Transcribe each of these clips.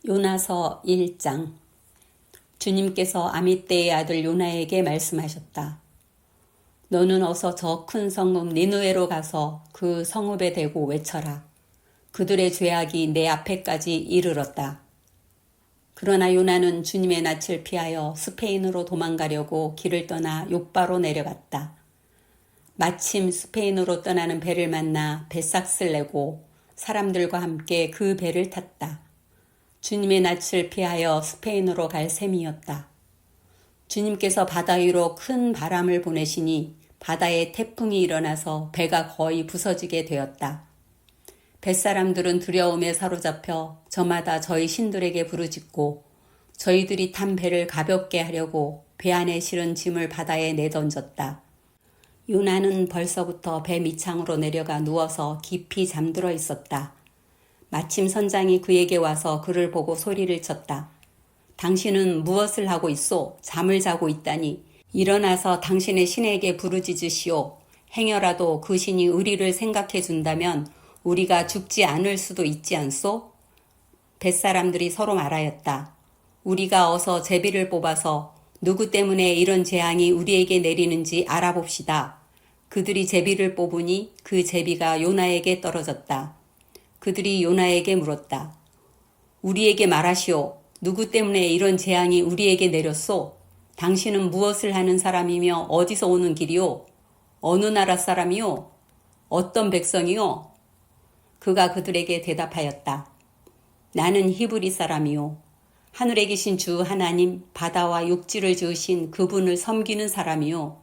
요나서 1장. 주님께서 아미떼의 아들 요나에게 말씀하셨다. 너는 어서 저 큰 성읍 니느웨로 가서 그 성읍에 대고 외쳐라. 그들의 죄악이 내 앞에까지 이르렀다. 그러나 요나는 주님의 낯을 피하여 스페인으로 도망가려고 길을 떠나 욥바로 내려갔다. 마침 스페인으로 떠나는 배를 만나 배삭스를 내고 사람들과 함께 그 배를 탔다. 주님의 낯을 피하여 스페인으로 갈 셈이었다. 주님께서 바다 위로 큰 바람을 보내시니 바다에 태풍이 일어나서 배가 거의 부서지게 되었다. 뱃사람들은 두려움에 사로잡혀 저마다 저희 신들에게 부르짖고 저희들이 탄 배를 가볍게 하려고 배 안에 실은 짐을 바다에 내던졌다. 요나는 벌써부터 배 밑창으로 내려가 누워서 깊이 잠들어 있었다. 마침 선장이 그에게 와서 그를 보고 소리를 쳤다. 당신은 무엇을 하고 있소? 잠을 자고 있다니. 일어나서 당신의 신에게 부르짖으시오. 행여라도 그 신이 우리를 생각해 준다면 우리가 죽지 않을 수도 있지 않소? 뱃사람들이 서로 말하였다. 우리가 어서 제비를 뽑아서 누구 때문에 이런 재앙이 우리에게 내리는지 알아봅시다. 그들이 제비를 뽑으니 그 제비가 요나에게 떨어졌다. 그들이 요나에게 물었다. 우리에게 말하시오. 누구 때문에 이런 재앙이 우리에게 내렸소? 당신은 무엇을 하는 사람이며 어디서 오는 길이오? 어느 나라 사람이오? 어떤 백성이오? 그가 그들에게 대답하였다. 나는 히브리 사람이오. 하늘에 계신 주 하나님 바다와 육지를 지으신 그분을 섬기는 사람이오.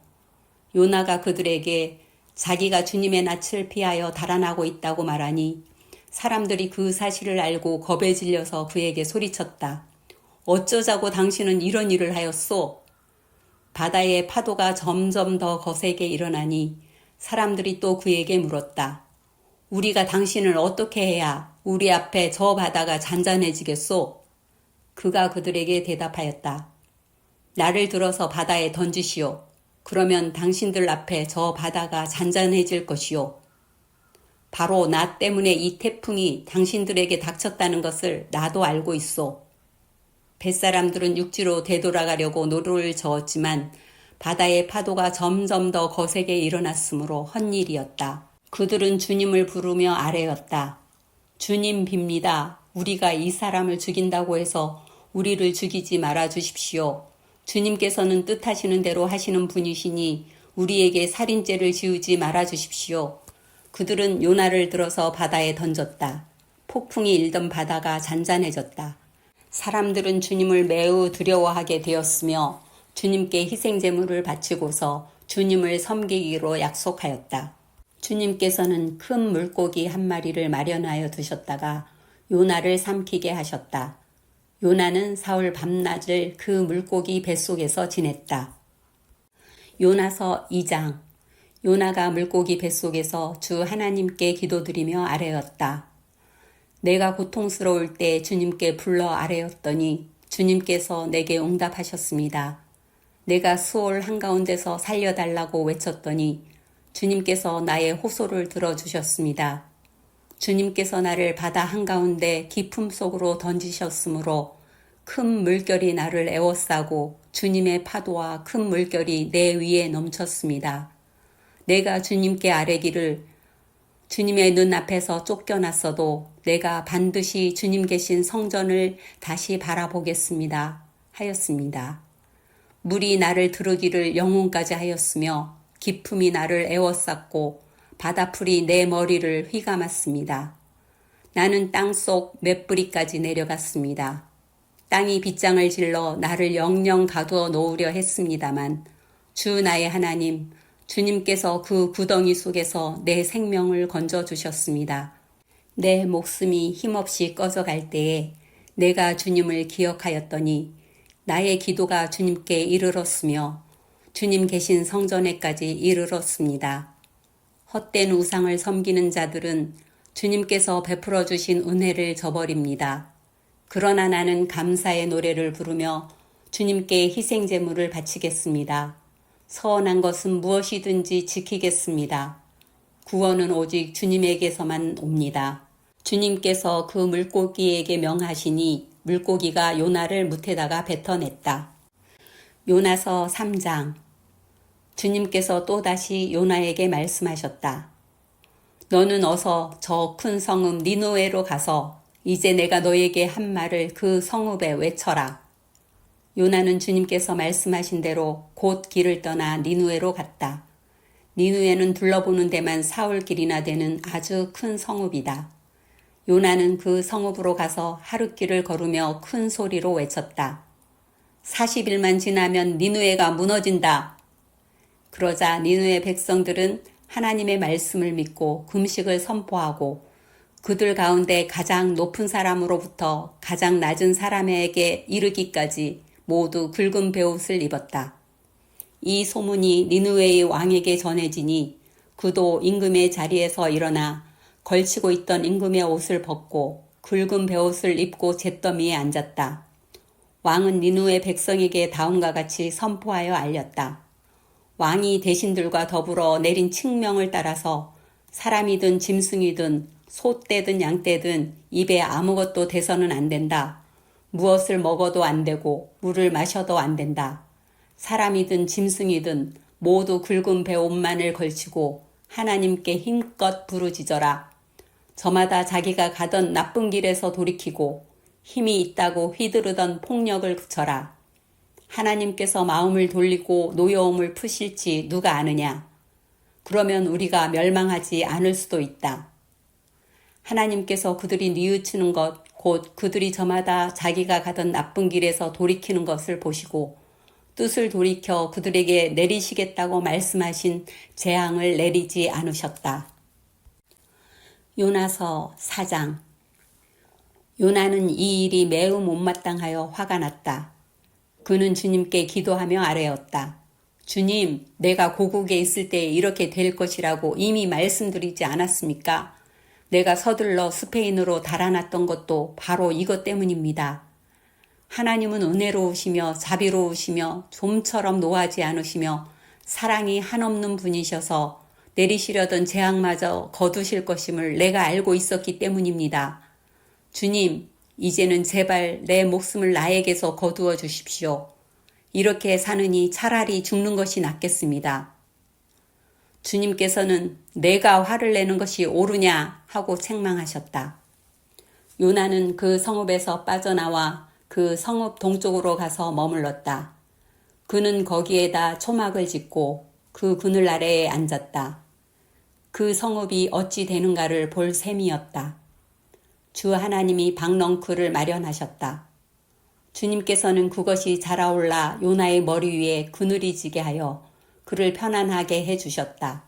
요나가 그들에게 자기가 주님의 낯을 피하여 달아나고 있다고 말하니 사람들이 그 사실을 알고 겁에 질려서 그에게 소리쳤다. 어쩌자고 당신은 이런 일을 하였소? 바다의 파도가 점점 더 거세게 일어나니 사람들이 또 그에게 물었다. 우리가 당신을 어떻게 해야 우리 앞에 저 바다가 잔잔해지겠소? 그가 그들에게 대답하였다. 나를 들어서 바다에 던지시오. 그러면 당신들 앞에 저 바다가 잔잔해질 것이오. 바로 나 때문에 이 태풍이 당신들에게 닥쳤다는 것을 나도 알고 있소. 뱃사람들은 육지로 되돌아가려고 노를 저었지만 바다의 파도가 점점 더 거세게 일어났으므로 헛일이었다. 그들은 주님을 부르며 아뢰었다. 주님 빕니다. 우리가 이 사람을 죽인다고 해서 우리를 죽이지 말아 주십시오. 주님께서는 뜻하시는 대로 하시는 분이시니 우리에게 살인죄를 지우지 말아 주십시오. 그들은 요나를 들어서 바다에 던졌다. 폭풍이 일던 바다가 잔잔해졌다. 사람들은 주님을 매우 두려워하게 되었으며 주님께 희생제물을 바치고서 주님을 섬기기로 약속하였다. 주님께서는 큰 물고기 한 마리를 마련하여 두셨다가 요나를 삼키게 하셨다. 요나는 사흘 밤낮을 그 물고기 뱃속에서 지냈다. 요나서 2장. 요나가 물고기 뱃속에서 주 하나님께 기도드리며 아뢰었다. 내가 고통스러울 때 주님께 불러 아뢰었더니 주님께서 내게 응답하셨습니다. 내가 수올 한가운데서 살려달라고 외쳤더니 주님께서 나의 호소를 들어주셨습니다. 주님께서 나를 바다 한가운데 깊음 속으로 던지셨으므로 큰 물결이 나를 에워싸고 주님의 파도와 큰 물결이 내 위에 넘쳤습니다. 내가 주님께 아뢰기를 주님의 눈앞에서 쫓겨났어도 내가 반드시 주님 계신 성전을 다시 바라보겠습니다. 하였습니다. 물이 나를 두르기를 영혼까지 하였으며 기품이 나를 에워쌌고 바다풀이 내 머리를 휘감았습니다. 나는 땅속 몇 뿌리까지 내려갔습니다. 땅이 빗장을 질러 나를 영영 가두어 놓으려 했습니다만 주 나의 하나님 주님께서 그 구덩이 속에서 내 생명을 건져주셨습니다. 내 목숨이 힘없이 꺼져갈 때에 내가 주님을 기억하였더니 나의 기도가 주님께 이르렀으며 주님 계신 성전에까지 이르렀습니다. 헛된 우상을 섬기는 자들은 주님께서 베풀어 주신 은혜를 저버립니다. 그러나 나는 감사의 노래를 부르며 주님께 희생제물을 바치겠습니다. 서원한 것은 무엇이든지 지키겠습니다. 구원은 오직 주님에게서만 옵니다. 주님께서 그 물고기에게 명하시니 물고기가 요나를 뭇에다가 뱉어냈다. 요나서 3장. 주님께서 또다시 요나에게 말씀하셨다. 너는 어서 저 큰 성읍 니느웨로 가서 이제 내가 너에게 한 말을 그 성읍에 외쳐라. 요나는 주님께서 말씀하신 대로 곧 길을 떠나 니느웨로 갔다. 니느웨는 둘러보는 데만 사흘길이나 되는 아주 큰 성읍이다. 요나는 그 성읍으로 가서 하룻길을 걸으며 큰 소리로 외쳤다. 40일만 지나면 니느웨가 무너진다. 그러자 니느웨 백성들은 하나님의 말씀을 믿고 금식을 선포하고 그들 가운데 가장 높은 사람으로부터 가장 낮은 사람에게 이르기까지 모두 굵은 베옷을 입었다. 이 소문이 니느웨의 왕에게 전해지니 그도 임금의 자리에서 일어나 걸치고 있던 임금의 옷을 벗고 굵은 베옷을 입고 잿더미에 앉았다. 왕은 니느웨 백성에게 다음과 같이 선포하여 알렸다. 왕이 대신들과 더불어 내린 칙명을 따라서 사람이든 짐승이든 소떼든 양떼든 입에 아무것도 대서는 안 된다. 무엇을 먹어도 안 되고 물을 마셔도 안 된다. 사람이든 짐승이든 모두 굵은 베옷만을 걸치고 하나님께 힘껏 부르짖어라. 저마다 자기가 가던 나쁜 길에서 돌이키고 힘이 있다고 휘두르던 폭력을 그쳐라. 하나님께서 마음을 돌리고 노여움을 푸실지 누가 아느냐. 그러면 우리가 멸망하지 않을 수도 있다. 하나님께서 그들이 뉘우치는 것, 곧 그들이 저마다 자기가 가던 나쁜 길에서 돌이키는 것을 보시고 뜻을 돌이켜 그들에게 내리시겠다고 말씀하신 재앙을 내리지 않으셨다. 요나서 4장. 요나는 이 일이 매우 못마땅하여 화가 났다. 그는 주님께 기도하며 아뢰었다. 주님, 내가 고국에 있을 때 이렇게 될 것이라고 이미 말씀드리지 않았습니까? 내가 서둘러 스페인으로 달아났던 것도 바로 이것 때문입니다. 하나님은 은혜로우시며 자비로우시며 좀처럼 노하지 않으시며 사랑이 한없는 분이셔서 내리시려던 재앙마저 거두실 것임을 내가 알고 있었기 때문입니다. 주님, 이제는 제발 내 목숨을 나에게서 거두어 주십시오. 이렇게 사느니 차라리 죽는 것이 낫겠습니다. 주님께서는 내가 화를 내는 것이 옳으냐 하고 책망하셨다. 요나는 그 성읍에서 빠져나와 그 성읍 동쪽으로 가서 머물렀다. 그는 거기에다 초막을 짓고 그 그늘 아래에 앉았다. 그 성읍이 어찌 되는가를 볼 셈이었다. 주 하나님이 박넝쿨을 마련하셨다. 주님께서는 그것이 자라올라 요나의 머리 위에 그늘이 지게 하여 그를 편안하게 해주셨다.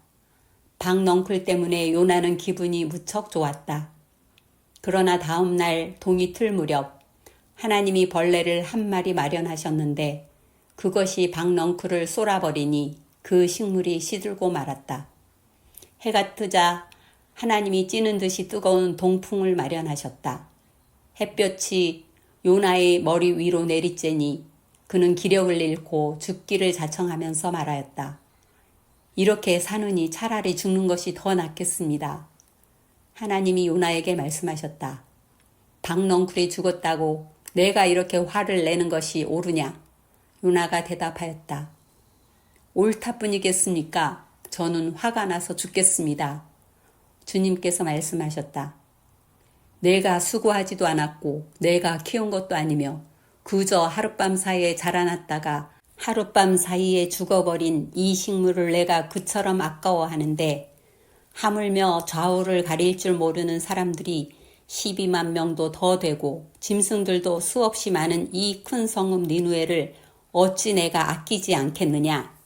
박넝쿨 때문에 요나는 기분이 무척 좋았다. 그러나 다음 날 동이 틀 무렵 하나님이 벌레를 한 마리 마련하셨는데 그것이 박넝쿨을 쏠아버리니 그 식물이 시들고 말았다. 해가 뜨자 하나님이 찌는 듯이 뜨거운 동풍을 마련하셨다. 햇볕이 요나의 머리 위로 내리쬐니 그는 기력을 잃고 죽기를 자청하면서 말하였다. 이렇게 사느니 차라리 죽는 것이 더 낫겠습니다. 하나님이 요나에게 말씀하셨다. 박넝쿨이 죽었다고 내가 이렇게 화를 내는 것이 옳으냐? 요나가 대답하였다. 옳다뿐이겠습니까? 저는 화가 나서 죽겠습니다. 주님께서 말씀하셨다. 내가 수고하지도 않았고 내가 키운 것도 아니며 그저 하룻밤 사이에 자라났다가 하룻밤 사이에 죽어버린 이 식물을 내가 그처럼 아까워하는데 하물며 좌우를 가릴 줄 모르는 사람들이 12만 명도 더 되고 짐승들도 수없이 많은 이 큰 성읍 니느웨를 어찌 내가 아끼지 않겠느냐.